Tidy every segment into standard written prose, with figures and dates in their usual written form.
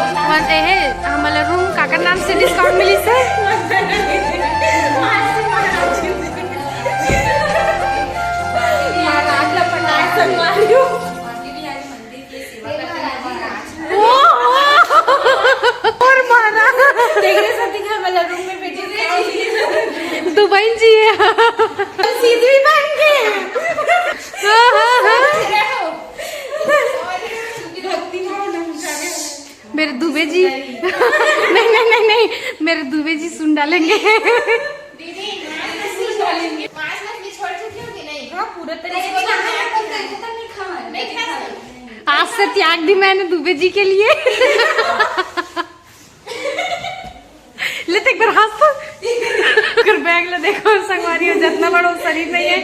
आम्हाला रूम काका नाम से डिस्काउंट मिली से और मारा रूम में बेटी तो बहन जी सीधी बन गए। मेरे दुबे जी नहीं मेरे दुबे जी सुन डालेंगे। आज से त्याग दी मैंने दुबे जी के लिए। ले एक बार हंस तो बैग ले देखो संगवारी हो जितना बड़ा शरीर नहीं है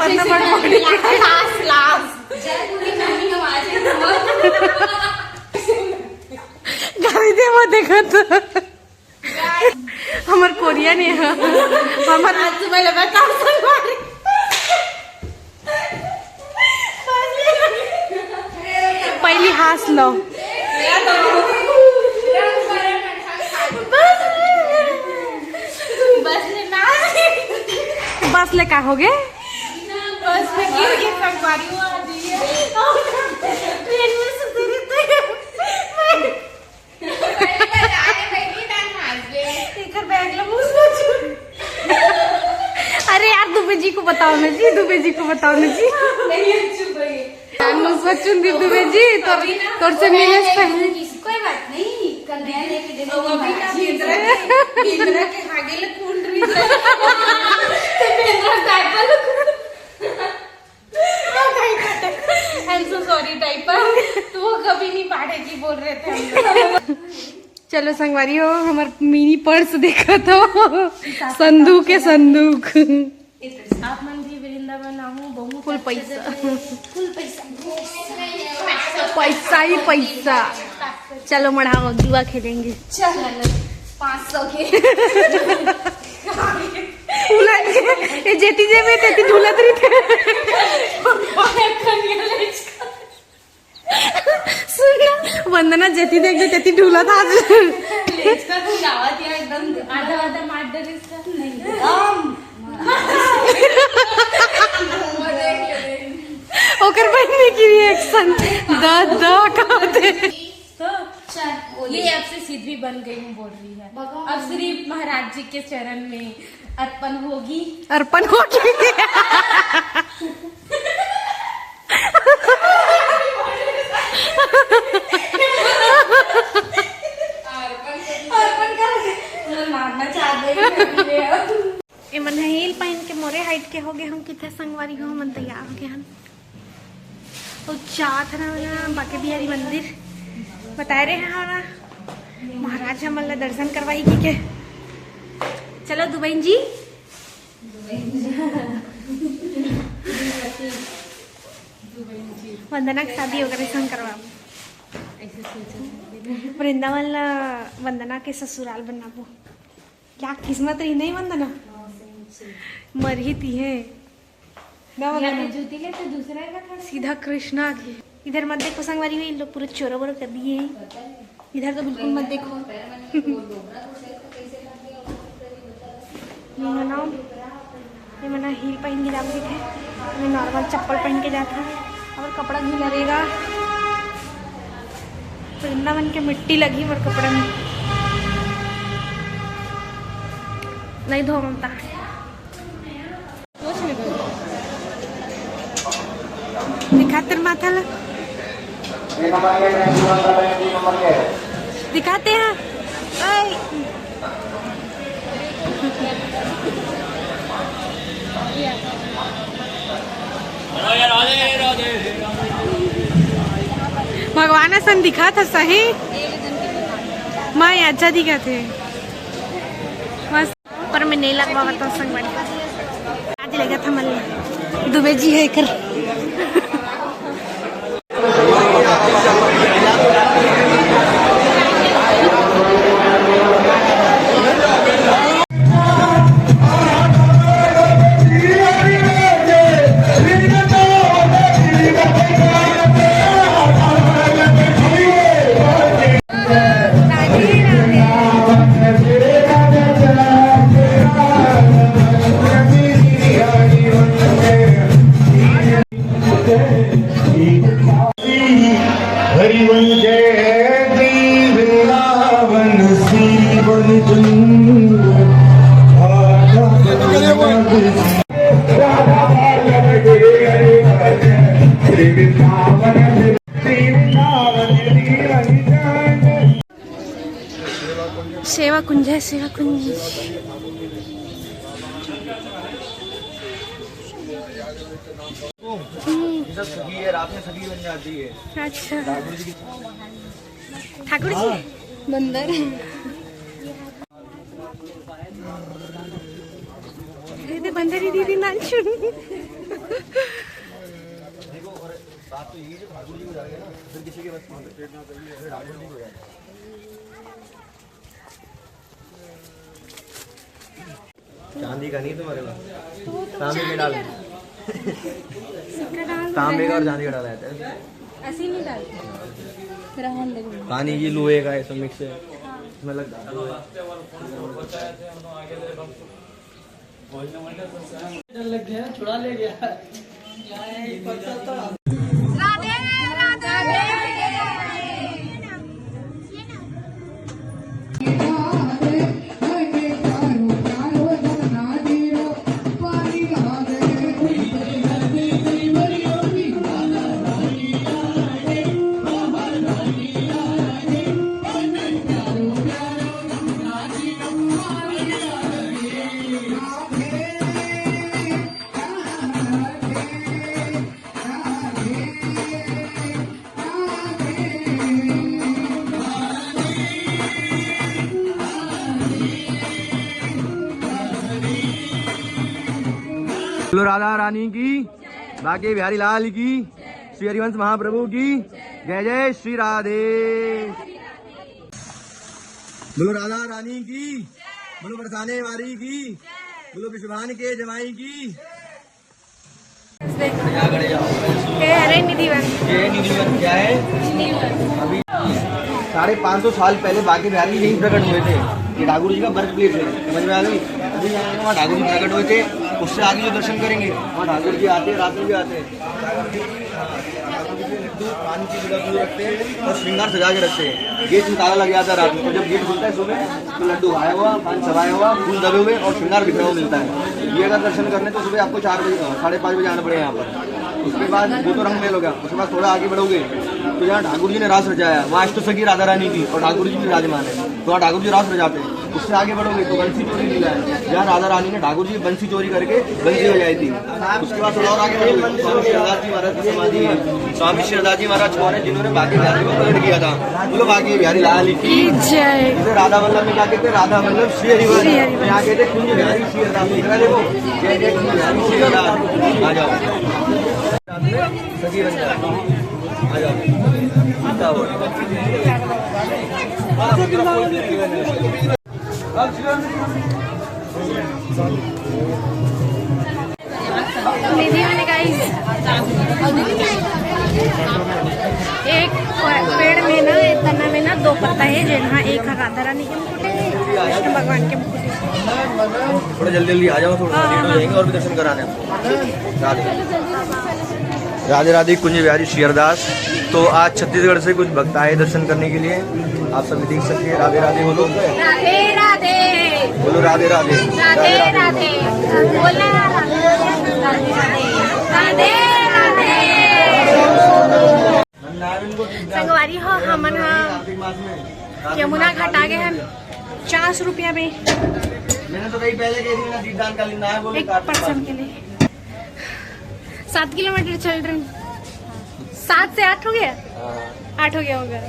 उतना बड़ा बॉडी। गाड़ी दे वो देखो तो हमार कोरिया नहीं है हमार आज सुबह लगा काम संगवारी पहली हंस लो बस ले का हो गए बस में गिर के संगवारी हुआ अरे यार दुबे जी को बताओ ना जी दुबे जी को बताओ ना जी चुन दुबे जी तोर से मिले कोई बात नहीं कल सॉरी डायपर तो वो कभी नहीं पाड़ेगी बोल रहे थे। चलो संगवारी हो हमार मिनी पर्स देखा तो संदूक है संदूक। आप मंदिर वृंदावन आऊँ बहुत फुल पैसा पैसा ही पैसा। चलो मढ़ाओ जुआ खेलेंगे। चल 500 के ये जेती जे में तेती ढूलत रही थे सुन वंदना जेती देख दे तेती ढूला था इसका तू दावत या एकदम आधा आधा मार दे इसका नहीं ओकर बहनी की रिएक्शन द कहते तो चल ये अब से सिद्धि बन गई हूँ बोल रही है अब सिर्फ महाराज जी के चरण में अर्पण होगी मन हील पहन के मोरे हाइट के हो गए हम कितने संगवारी हो मन तैयार हो गए हम और चाहत ना बाके बिहारी मंदिर बता रहे हैं हमारा महाराज हमारे दर्शन करवाई की के चलो दुबईन जी वंदना की शादी वगैरह संग करवा वृंदावन ला वंदना के ससुराल बनाबो क्या किस्मत रही नहीं वंदना मर ही थी है जूती ले तो दूसरा का सीधा कृष्णा की इधर मत देखो संगवारी हुई लोग पूरे चोरा बोरा कर दिए इधर तो बिल्कुल मत देखो। ये मना हील पहन के जाते थे मैं नॉर्मल चप्पल पहन के जाता और कपड़ा भी लगेगा वृंदावन के मिट्टी लगी और कपड़े में नहीं धो ममता दिखा तेरे माथा ला दिखाते हैं भगवान सन दिखा था सही माँ अच्छा दिखा थे बस पर मैं नहीं लगवा था संग आज लगा था मल्ला दुबे जी है कर सेवा कुंज है, सेवा कुंज। रात में सगी बन जाती है। अच्छा ठाकुर जी बंदर दीदी बंदर ही दीदी ना सुन। बात तो यही है, ठाकुर जी हो जाएगा ना, फिर किसी के बस में ठाकुर जी हो जाएगा। चांदी का नहीं तुम्हारे पास, तांबे में डाल तांबे का और चांदी का डाला जाता है। ऐसे ही नहीं डालते, रहन दे। पानी ये लोहे का है, सब मिक्स है, इसमें लग लग गया, छुड़ा ले गया। बोलो राधा रानी की, बाके बिहारी लाल की, श्री हरिवंश महाप्रभु की जय जय श्री राधे। बोलो राधा रानी की, बोलो बरसाने वाली की, बोलो विश्वान के जमाई की। अरे निधिवन, ये निधिवन क्या है? अभी 550 साल पहले बाके बिहारी यही प्रकट हुए थे। ये ठाकुर जी का बर्थ प्लेस है, समझ में आ गई? अभी जाएंगे वहाँ ठाकुर जी प्रकट हुए थे, उससे आगे जो दर्शन करेंगे वहाँ ठाकुर जी आते हैं, रात में भी आते हैं। पानी की जगह दूर रखते हैं और श्रृंगार सजा के रखते हैं। गेट में ताला लग जाता है रात में, तो जब गेट खुलता है सुबह तो लड्डू आया हुआ, पान चबाया हुआ, फूल दबे हुए और श्रृंगार बिखरा हुआ मिलता है। ये अगर दर्शन करने तो सुबह आपको 4 बजे 5:30 बजे आना पड़ेगा यहाँ पर। उसके बाद वो तो रंग मेल हो गया, उसके बाद थोड़ा आगे बढ़ोगे तो जहाँ ठाकुर जी ने रास रचाया वहाँ अष्ट सखी राधा रानी की और ठाकुर जी भी विराजमान है, तो वहाँ ठाकुर जी रास रचाते हैं। उससे आगे बढ़ोगे तो बंसी चोरी मिला है, जहाँ राधा रानी ने ठाकुर जी बंसी चोरी करके बंसी बजाई थी। उसके बाद थोड़ा और आगे बढ़ोगे स्वामी श्रीदास जी महाराज की समाधि है। स्वामी श्रीदास जी महाराज कौन है? जिन्होंने बाकी बिहारी को प्रकट किया था। बोलो बाकी बिहारी लाल की जय। जैसे राधा वल्लभ में क्या कहते? राधा वल्लभ श्री हरिवंश, यहाँ कहते कुंज बिहारी श्री हरिदास। देखो जय जय कुंज बिहारी श्री हरिदास। आ जाओ सगी बन जाओ, आ जाओ। निधिवन गाइस, एक पेड़ में ना, तना में ना 2 पत्ता है, जहाँ एक राधा रानी के मुकुट है, कृष्ण भगवान के मुकुट है। थोड़ा जल्दी जल्दी आ जाओ, थोड़ा लेट हो जाएंगे और भी दर्शन कराने आपको। राधे राधे कुंज बिहारी श्री हरिदास। तो आज छत्तीसगढ़ से कुछ भक्त आए दर्शन करने के लिए, आप सब देख सकते हैं। राधे राधे बोलो, राधे राधे बोलो राधे राधे, राधे राधे बोला, राधे राधे राधे। संगवारी हो हमन यमुना घाट आ गए हैं 50 रुपया में मैंने तो कहीं पहले कह दी ना, दीदान का लेना है, बोले 1 पर्सन के लिए। 7 किलोमीटर चल रहे हैं, 7 से 8 हो गया, 8 हो गया होगा,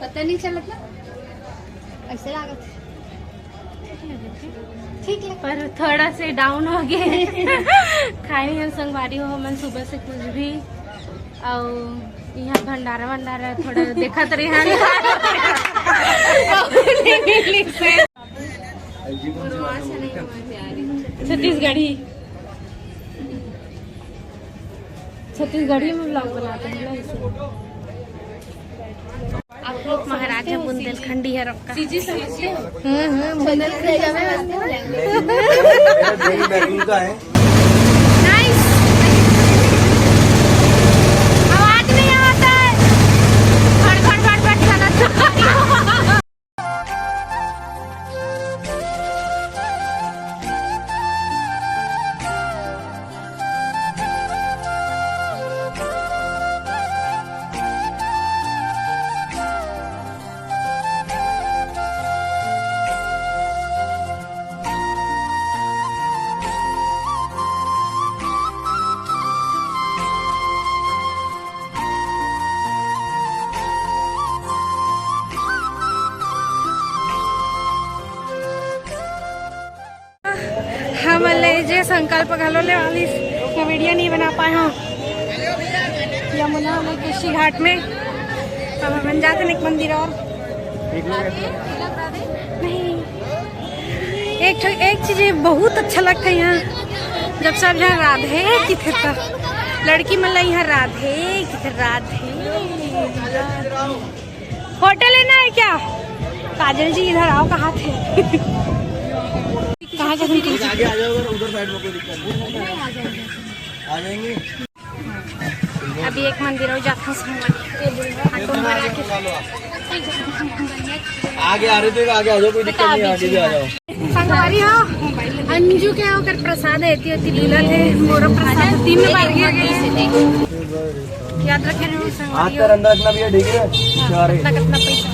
पता नहीं चला था ऐसे लगा। ठीक है, पर थोड़ा से डाउन हो गए। खाई हम संगवारी हो मन सुबह से कुछ भी, और यहाँ भंडारा थोड़ा देखा तो छत्तीसगढ़ी में ब्लॉग बनाते हैं ना इसे। आप लोग महाराजा बुंदेलखंडी है रखा समझते हो? बुंदेलखंडी का है। नाइस, आवाज नहीं आता है, फट फट फट फट चला। है संकल्प घलोले वाली मैं वीडियो नहीं बना पाए हूँ यमुना में कृषि घाट में। अब हम जाते हैं एक मंदिर और नहीं। एक चीज बहुत अच्छा लगता है यहाँ जब सब यहाँ राधे किथे तक लड़की मतलब यहाँ राधे किथे राधे। फोटो लेना है क्या? काजल जी इधर आओ, कहाँ थे? कहाँ जा आगे आ जाओ, उधर साइड में कोई दिक्कत नहीं, आ जाएंगे। अभी एक मंदिर हो जाता हूँ आगे आ रहे थे, आगे आ जाओ, कोई दिक्कत नहीं, आगे भी आ जाओ। संगवारी हो अंजू के होकर प्रसाद ऐती होती लीला थे मोरो प्रसाद 3 बार याद रखे रहो। हाथ पैर अंदर रखना भी है, ठीक है? कितना पैसा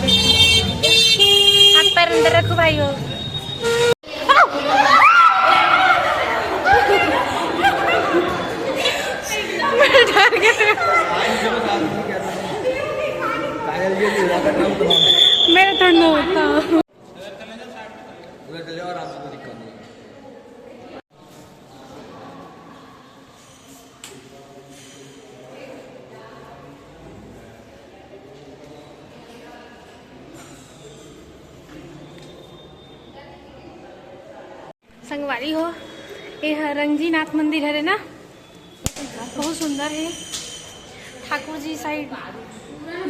हाथ पैर अंदर रखो भाई हो। मैं डर गया, मेरा ठंड होता। संगवारी हो ये रंगजी नाथ मंदिर है ना, बहुत सुंदर है। ठाकुर जी साइड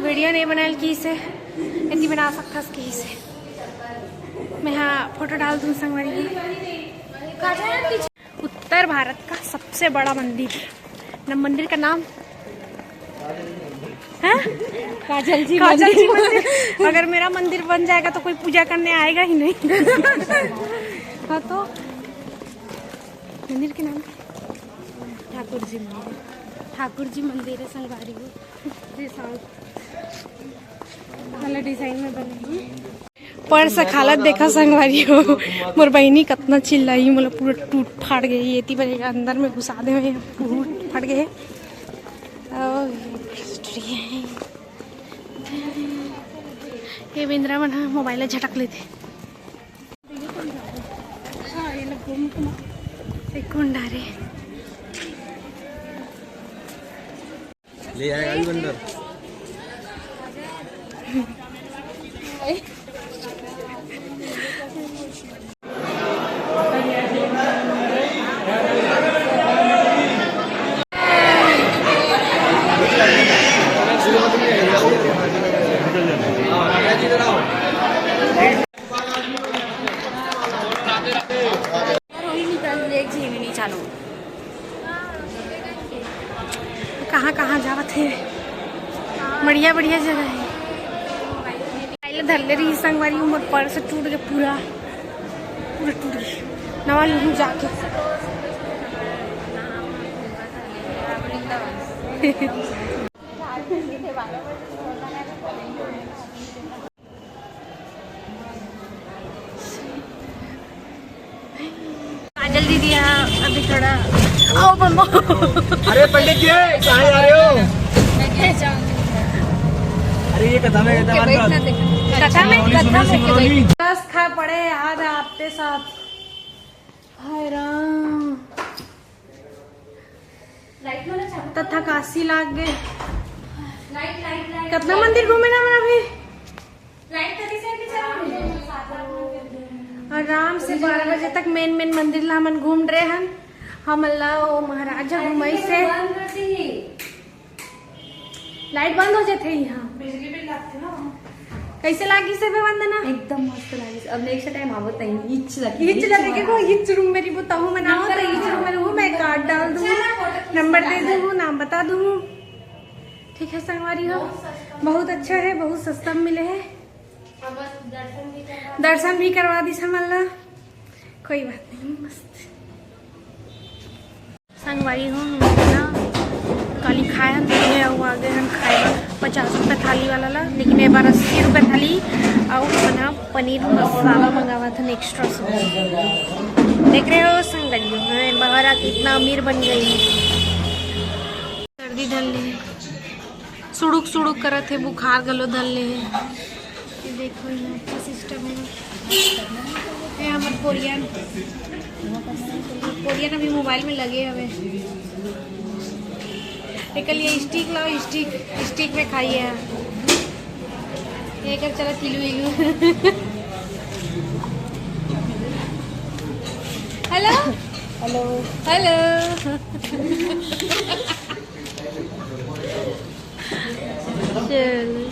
वीडियो नहीं बनाल की से यदि बना सकता की से मैं यहाँ फोटो डाल दूँ। संगवारी उत्तर भारत का सबसे बड़ा मंदिर न मंदिर का नाम है काजल जी मंदिर। अगर मेरा मंदिर बन जाएगा तो कोई पूजा करने आएगा ही नहीं। हाँ तो मंदिर के नाम ठाकुर जी मंदिर। ठाकुर जी मंदिर है संगवारी को वाला डिजाइन में बने। पर से हालत देखा संगवारी हो मोर बहनी कितना चिल्लाई, मतलब पूरा टूट फाट गई। ये बनेगा अंदर में घुसा दे हुए टूट फट गए। ये बिंद्रा बना मोबाइल झटक लेते कुंडारे ले आएगा भी बंदर। कहाँ कहाँ जावत है, बढ़िया बढ़िया जगह है। पहले धर ले रही संगवारी उम्र पर से टूट गया, पूरा पूरा टूट गया। नवा लूँ जाके काजल दीदी अभी थोड़ा आओ बनो। अरे पंडित जी कहाँ जा रहे हो? अरे ये कथा में बस खा पड़े आज आपके साथ। हाय राम तथा काशी लाग गए। कितना मंदिर घूमे ना मैंने अभी आराम से 12 बजे तक मेन मंदिर ला हम घूम रहे हैं। हम अल्लाह ओ महाराजा घुमई से लाइट बंद हो जाते यहाँ, बिजली बिल लगते ना। कैसे लागी से वंदना? एकदम मस्त लागी। अब नेक्स्ट टाइम आवत नहीं हिच लगे को हिच रूम मेरी बताऊँ मैं नाम तो हिच रूम में रहूँ, मैं कार्ड डाल दूँ, नंबर दे दूँ, नाम बता दूँ। ठीक है संगवारी हो, बहुत अच्छा है, बहुत सस्ता मिले है। दर्शन भी करवा दी समल्ला, कोई बात नहीं। मस्त संगवारी हो ना काली खाए हम है वो आगे हम खाएगा 50 रुपये थाली वाला ला, लेकिन एक बार 80 रुपये थाली और बना पनीर मसाला मंगावा था एक्स्ट्रा से। देख रहे हो संगवारी हो मैं बाहर आके इतना अमीर बन गई है। सर्दी धल ले सुड़ुक सुड़ुक करत है, बुखार गलो धल ले है। देखो यहाँ अच्छा सिस्टम है। ये हमारे कोरियन अभी मोबाइल में लगे हुए। एक लिए स्टिक लाओ, स्टिक में खाइए। एक चला किलू हेलो हेलो हेलो चलो